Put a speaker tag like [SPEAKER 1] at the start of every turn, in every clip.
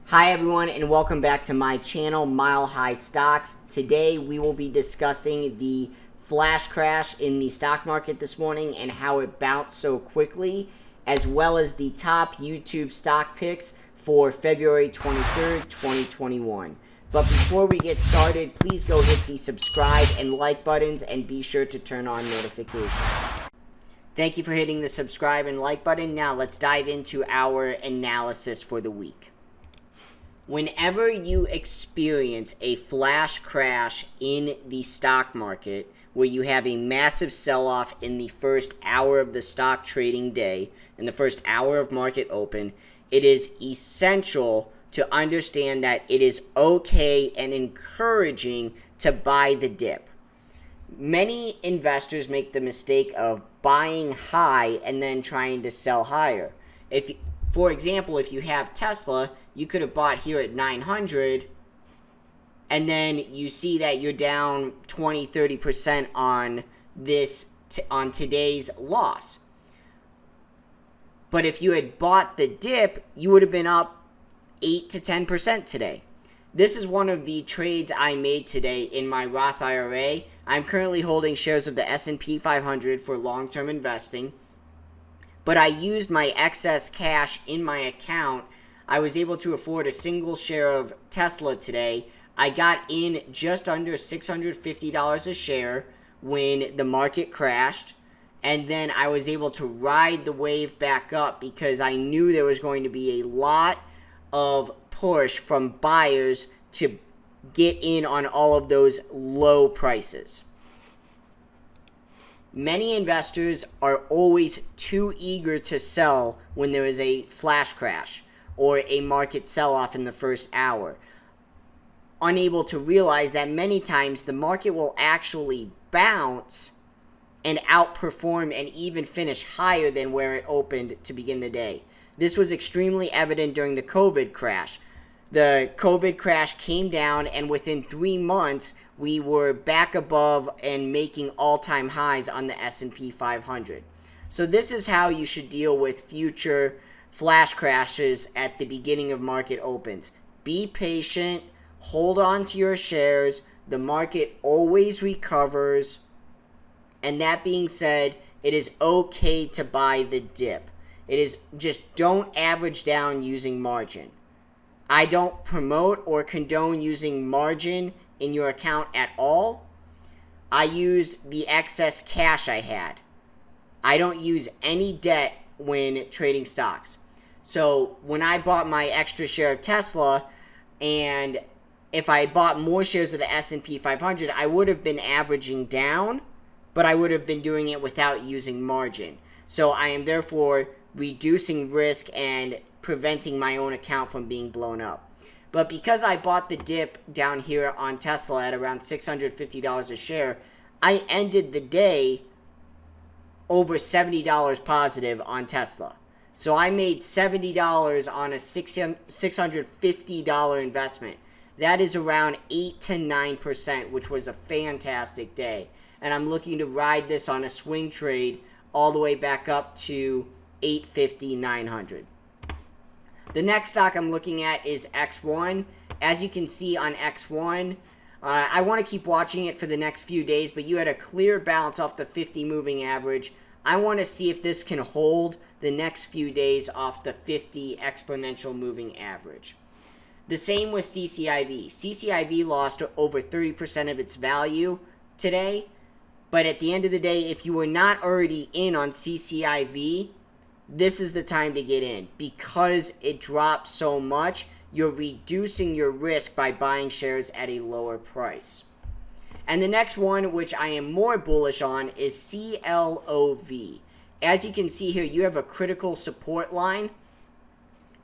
[SPEAKER 1] Hi everyone, and welcome back to my channel, Mile High Stocks. Today we will be discussing the flash crash in the stock market this morning and how it bounced so quickly, as well as the top YouTube stock picks for February 23rd, 2021. But before we get started, please go hit the subscribe and like buttons and be sure to turn on notifications. Thank you for hitting the subscribe and like button. Now let's dive into our analysis for the week. Whenever you experience a flash crash in the stock market, where you have a massive sell-off in the first hour of the stock trading day, in the first hour of market open, it is essential to understand that it is okay and encouraging to buy the dip. Many investors make the mistake of buying high and then trying to sell higher. For example, if you have Tesla, you could have bought here at 900 and then you see that you're down 20-30% on on today's loss. But if you had bought the dip, you would have been up 8 to 10% today. This is one of the trades I made today in my Roth IRA. I'm currently holding shares of the S&P 500 for long-term investing. But I used my excess cash in my account. I was able to afford a single share of Tesla today. I got in just under $650 a share when the market crashed. And then I was able to ride the wave back up because I knew there was going to be a lot of push from buyers to get in on all of those low prices. Many investors are always too eager to sell when there is a flash crash or a market sell-off in the first hour, unable to realize that many times the market will actually bounce and outperform and even finish higher than where it opened to begin the day. This was extremely evident during the COVID crash. The COVID crash came down, and within 3 months, we were back above and making all-time highs on the S&P 500. So this is how you should deal with future flash crashes at the beginning of market opens. Be patient, hold on to your shares. The market always recovers. And that being said, it is okay to buy the dip. It is just don't average down using margin. I don't promote or condone using margin in your account at all. I used the excess cash I had. I don't use any debt when trading stocks. So when I bought my extra share of Tesla, and if I bought more shares of the S&P 500, I would have been averaging down, but I would have been doing it without using margin. So I am therefore reducing risk and preventing my own account from being blown up. But because I bought the dip down here on Tesla at around $650 a share, I ended the day over $70 positive on Tesla. So I made $70 on a $650 investment. That is around 8 to 9%, which was a fantastic day. And I'm looking to ride this on a swing trade all the way back up to $850, $900. The next stock I'm looking at is X1. As you can see on X1, I want to keep watching it for the next few days, but you had a clear bounce off the 50 moving average. I want to see if this can hold the next few days off the 50 exponential moving average. The same with CCIV. CCIV lost over 30% of its value today, but at the end of the day, if you were not already in on CCIV, this is the time to get in. Because it dropped so much, you're reducing your risk by buying shares at a lower price. And the next one, which I am more bullish on, is CLOV. As you can see here, you have a critical support line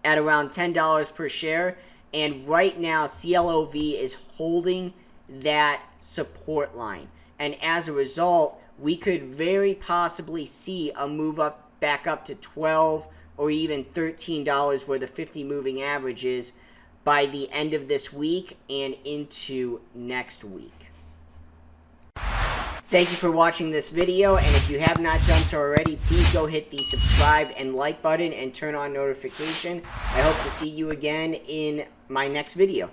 [SPEAKER 1] at around $10 per share. And right now, CLOV is holding that support line. And as a result, we could very possibly see a move up back up to $12 or even $13 where the 50 moving average is by the end of this week and into next week. Thank you for watching this video, and if you have not done so already, please go hit the subscribe and like button and turn on notification. I hope to see you again in my next video.